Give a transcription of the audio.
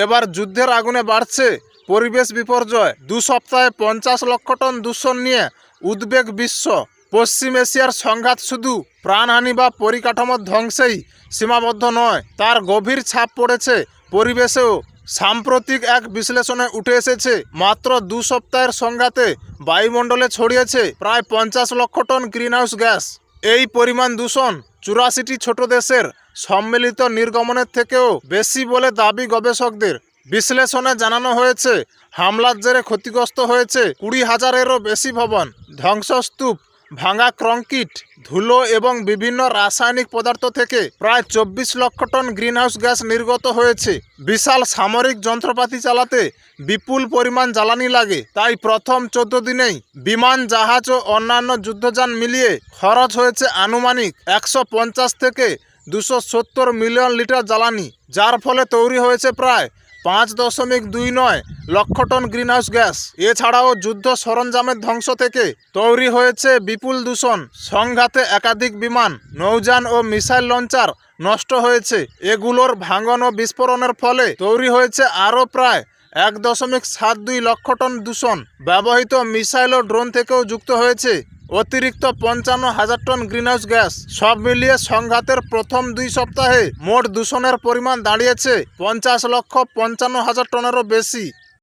এবার যুদ্ধের আগুনে বাড়ছে পরিবেশ বিপর্যয়। 2 সপ্তাহে 50 লক্ষ টন দূষণ নিয়ে উদ্বেগ বিশ্ব। পশ্চিম এশিয়ার সংঘাত শুধু প্রাণহানি বা পরিকাঠামোর ধ্বংসেই সীমাবদ্ধ নয়, তার গভীর ছাপ পড়েছে পরিবেশেও। সাম্প্রতিক এক বিশ্লেষণে উঠে এসেছে মাত্র 2 সপ্তাহের সংঘাতে বায়ুমণ্ডলে ছড়িয়েছে প্রায় 50 লক্ষ টন গ্রিনহাউস গ্যাস। এই পরিমাণ দূষণ 84টি ছোট দেশের সম্মিলিত নির্গমনের থেকেও বেশি বলে দাবি গবেষকদের। বিশ্লেষণে জানানো হয়েছে হামলার জেরে ক্ষতিগ্রস্ত হয়েছে 20,000-এরও বেশি ভবন, ধ্বংসস্তূপ, ভাঙা কংক্রিট, ধুলো এবং বিভিন্ন রাসায়নিক পদার্থ থেকে প্রায় 24 লক্ষ টন গ্রিনহাউস গ্যাস নির্গত হয়েছে। বিশাল সামরিক যন্ত্রপাতি চালাতে বিপুল পরিমাণ জ্বালানি লাগে, তাই প্রথম 14 দিনেই বিমান, জাহাজ ও অন্যান্য যুদ্ধযান মিলিয়ে খরচ হয়েছে আনুমানিক 150 থেকে 270 মিলিয়ন লিটার জ্বালানি, যার ফলে তৈরি হয়েছে প্রায় 5.29 লক্ষ টন গ্রিনহাউস গ্যাস। এছাড়াও যুদ্ধ সরঞ্জামের ধ্বংস থেকে তৈরি হয়েছে বিপুল দূষণ। সংঘাতে একাধিক বিমান, নৌযান ও মিসাইল লঞ্চার নষ্ট হয়েছে। এগুলোর ভাঙন ও বিস্ফোরণের ফলে তৈরি হয়েছে আরও প্রায় 1.72 লক্ষ টন দূষণ। ব্যবহৃত মিসাইল ও ড্রোন থেকেও যুক্ত হয়েছে অতিরিক্ত 55,000 টন গ্রিনহাউস গ্যাস। সব মিলিয়ে সংঘাতের প্রথম 2 সপ্তাহে মোট দূষণের পরিমাণ দাঁড়িয়েছে 50,55,000 টনেরও বেশি।